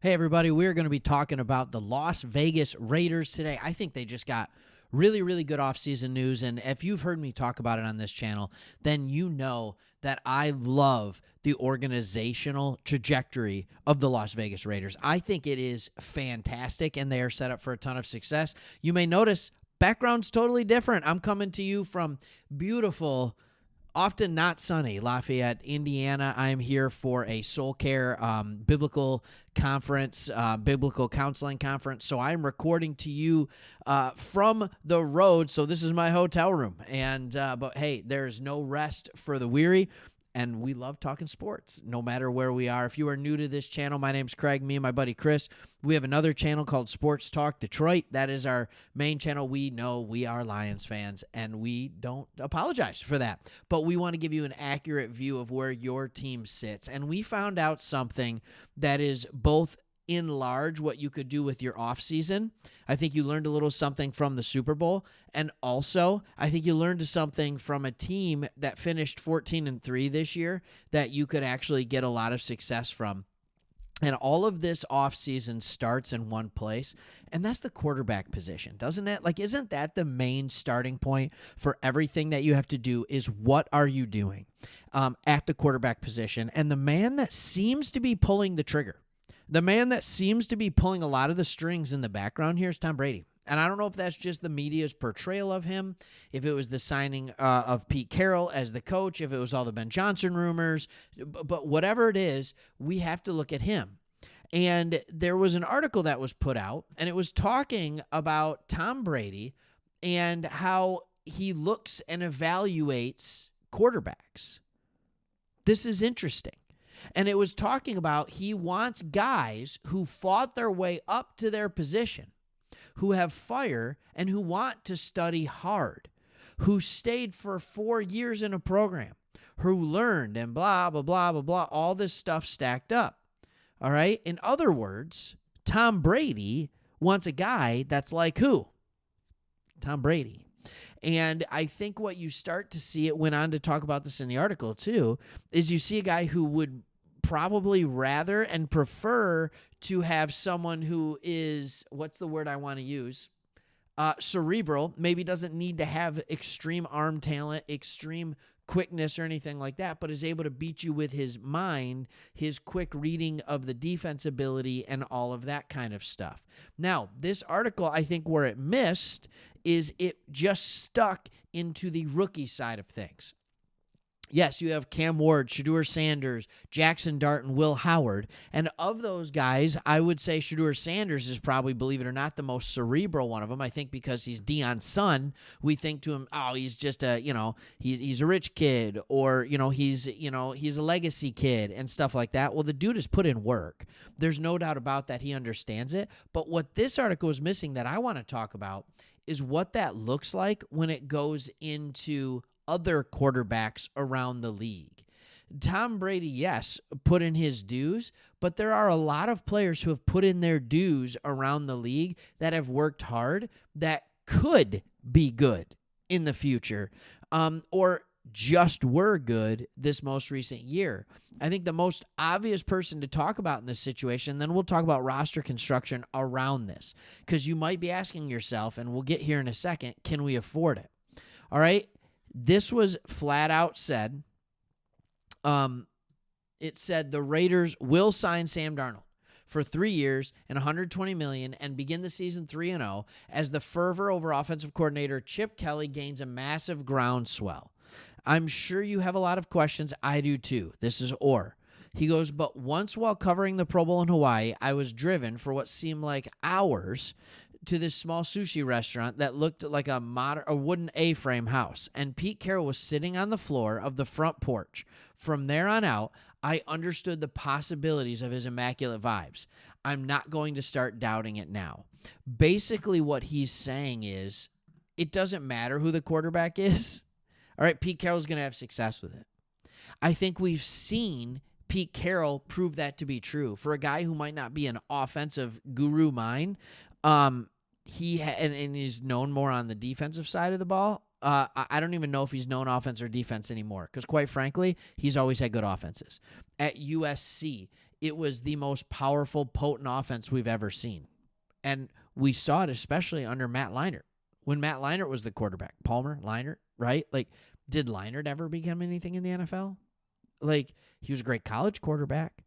Hey, everybody, we're going to be talking about the Las Vegas Raiders today. I think they just got really, really good offseason news. And if you've heard me talk about it on this channel, then you know that I love the organizational trajectory of the Las Vegas Raiders. I think it is fantastic, and they are set up for a ton of success. You may notice background's totally different. I'm coming to you from beautiful, often not sunny, Lafayette, Indiana. I'm here for a soul care biblical conference, biblical counseling conference. So I'm recording to you from the road. So this is my hotel room. But hey, there's no rest for the weary. And we love talking sports, no matter where we are. If you are new to this channel, my name's Craig, me and my buddy Chris. We have another channel called Sports Talk Detroit. That is our main channel. We know we are Lions fans, and we don't apologize for that. But we want to give you an accurate view of where your team sits. And we found out something that is both enlarge what you could do with your offseason. I think you learned a little something from the Super Bowl. And also, I think you learned something from a team that finished 14-3 this year that you could actually get a lot of success from. And all of this offseason starts in one place, and that's the quarterback position, doesn't it? Like, isn't that the main starting point for everything that you have to do is what are you doing at the quarterback position? And the man that seems to be pulling the trigger, the man that seems to be pulling a lot of the strings in the background here is Tom Brady. And I don't know if that's just the media's portrayal of him, if it was the signing of Pete Carroll as the coach, if it was all the Ben Johnson rumors, but whatever it is, we have to look at him. And there was an article that was put out, and it was talking about Tom Brady and how he looks and evaluates quarterbacks. This is interesting. And it was talking about he wants guys who fought their way up to their position, who have fire and who want to study hard, who stayed for 4 years in a program, who learned and blah, blah, blah, blah, blah, all this stuff stacked up. All right? In other words, Tom Brady wants a guy that's like who? Tom Brady. And I think what you start to see, it went on to talk about this in the article too, is you see a guy who would probably rather and prefer to have someone who is, what's the word I want to use? Cerebral, maybe doesn't need to have extreme arm talent, extreme quickness or anything like that, but is able to beat you with his mind, his quick reading of the defense ability, and all of that kind of stuff. Now, this article, I think where it missed is it just stuck into the rookie side of things. Yes, you have Cam Ward, Shedeur Sanders, Jackson Dart, and Will Howard. And of those guys, I would say Shedeur Sanders is probably, believe it or not, the most cerebral one of them. I think because he's Deion's son, we think to him, oh, he's just a, he's a rich kid, or, he's a legacy kid and stuff like that. Well, the dude has put in work. There's no doubt about that. He understands it. But what this article is missing that I want to talk about is what that looks like when it goes into other quarterbacks around the league. Tom Brady, yes, put in his dues, but there are a lot of players who have put in their dues around the league that have worked hard that could be good in the future, or just were good this most recent year. I think the most obvious person to talk about in this situation, then we'll talk about roster construction around this, because you might be asking yourself, and we'll get here in a second, can we afford it? All right. This was flat out said. It said the Raiders will sign Sam Darnold for 3 years and $120 million and begin the season 3-0 as the fervor over offensive coordinator Chip Kelly gains a massive groundswell. I'm sure you have a lot of questions. I do too. This is Orr. He goes, but once while covering the Pro Bowl in Hawaii, I was driven for what seemed like hours to this small sushi restaurant that looked like a wooden A-frame house. And Pete Carroll was sitting on the floor of the front porch. From there on out, I understood the possibilities of his immaculate vibes. I'm not going to start doubting it now. Basically, what he's saying is, it doesn't matter who the quarterback is. All right, Pete Carroll's going to have success with it. I think we've seen Pete Carroll prove that to be true. For a guy who might not be an offensive guru mind, and he's known more on the defensive side of the ball. I don't even know if he's known offense or defense anymore, because quite frankly, he's always had good offenses. At USC, it was the most powerful, potent offense we've ever seen. And we saw it especially under Matt Leinart. When Matt Leinart was the quarterback, Palmer, Leinart, right? Like, did Leinart ever become anything in the NFL? Like, he was a great college quarterback.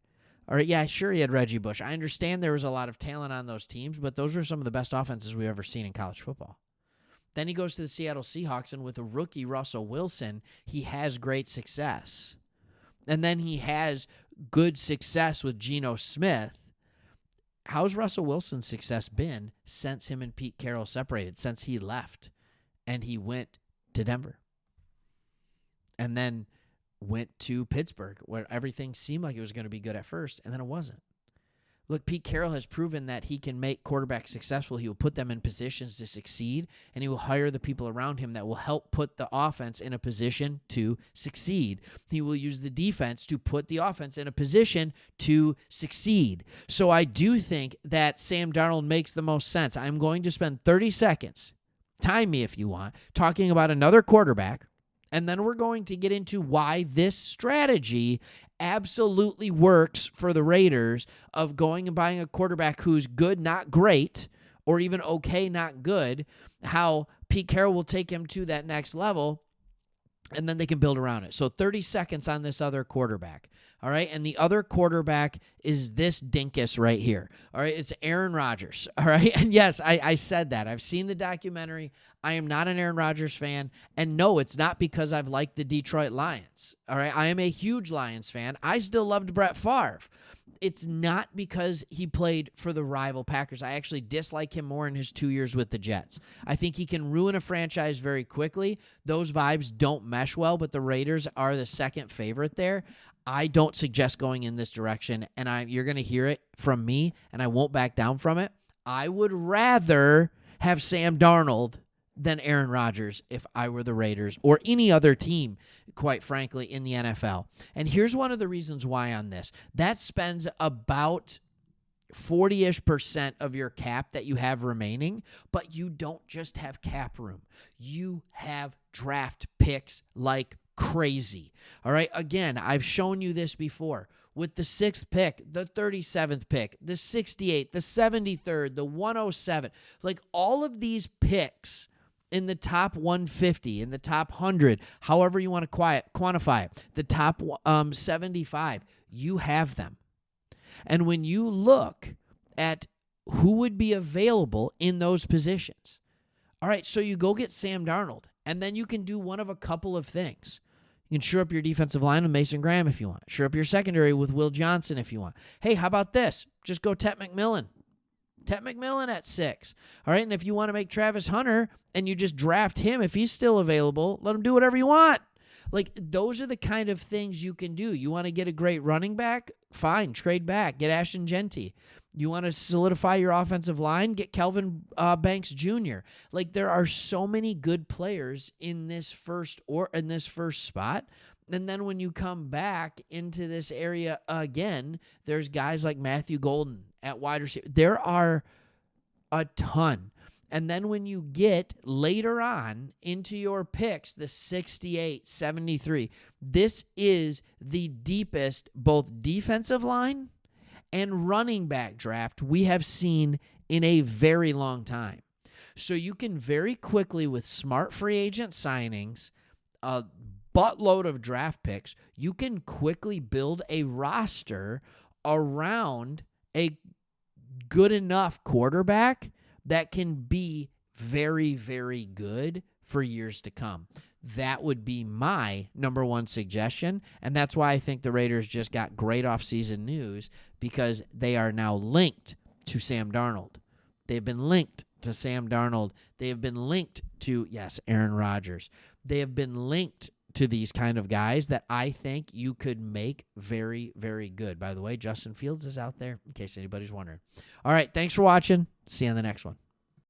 All right, yeah, sure, he had Reggie Bush. I understand there was a lot of talent on those teams, but those were some of the best offenses we've ever seen in college football. Then he goes to the Seattle Seahawks, and with a rookie, Russell Wilson, he has great success. And then he has good success with Geno Smith. How's Russell Wilson's success been since him and Pete Carroll separated, since he left and he went to Denver and then went to Pittsburgh, where everything seemed like it was going to be good at first, and then it wasn't? Look, Pete Carroll has proven that he can make quarterbacks successful. He will put them in positions to succeed, and he will hire the people around him that will help put the offense in a position to succeed. He will use the defense to put the offense in a position to succeed. So I do think that Sam Darnold makes the most sense. I'm going to spend 30 seconds, time me if you want, talking about another quarterback, and then we're going to get into why this strategy absolutely works for the Raiders of going and buying a quarterback who's good, not great, or even okay, not good, how Pete Carroll will take him to that next level, and then they can build around it. So 30 seconds on this other quarterback. All right, and the other quarterback is this dinkus right here. All right, it's Aaron Rodgers. All right, and yes, I said that. I've seen the documentary. I am not an Aaron Rodgers fan, and no, it's not because I've liked the Detroit Lions. All right, I am a huge Lions fan. I still loved Brett Favre. It's not because he played for the rival Packers. I actually dislike him more in his 2 years with the Jets. I think he can ruin a franchise very quickly. Those vibes don't mesh well, but the Raiders are the second favorite there. I don't suggest going in this direction, and you're going to hear it from me, and I won't back down from it. I would rather have Sam Darnold than Aaron Rodgers if I were the Raiders or any other team, quite frankly, in the NFL. And here's one of the reasons why on this. That spends about 40-ish% of your cap that you have remaining, but you don't just have cap room. You have draft picks like crazy. All right. Again, I've shown you this before with the 6th pick, the 37th pick, the 68th, the 73rd, the 107. Like all of these picks in the top 150, in the top 100, however you want to quantify it, the top 75, you have them. And when you look at who would be available in those positions, all right, so you go get Sam Darnold, and then you can do one of a couple of things. You can shore up your defensive line with Mason Graham if you want. Shore up your secondary with Will Johnson if you want. Hey, how about this? Just go Tet McMillan. Tet McMillan at 6. All right, and if you want to make Travis Hunter and you just draft him if he's still available, let him do whatever you want. Like, those are the kind of things you can do. You want to get a great running back? Fine, trade back. Get Ashton Genty. You want to solidify your offensive line? Get Kelvin Banks Jr. Like, there are so many good players in this first spot. And then when you come back into this area again, there's guys like Matthew Golden at wide receiver. There are a ton. And then when you get later on into your picks, the 68, 73, this is the deepest both defensive line and running back draft we have seen in a very long time. So you can very quickly, with smart free agent signings, a buttload of draft picks, you can quickly build a roster around a good enough quarterback that can be very, very good for years to come. That would be my number one suggestion, and that's why I think the Raiders just got great offseason news, because they are now linked to Sam Darnold. They've been linked to Sam Darnold. They have been linked to, yes, Aaron Rodgers. They have been linked to these kind of guys that I think you could make very, very good. By the way, Justin Fields is out there, in case anybody's wondering. All right, thanks for watching. See you on the next one.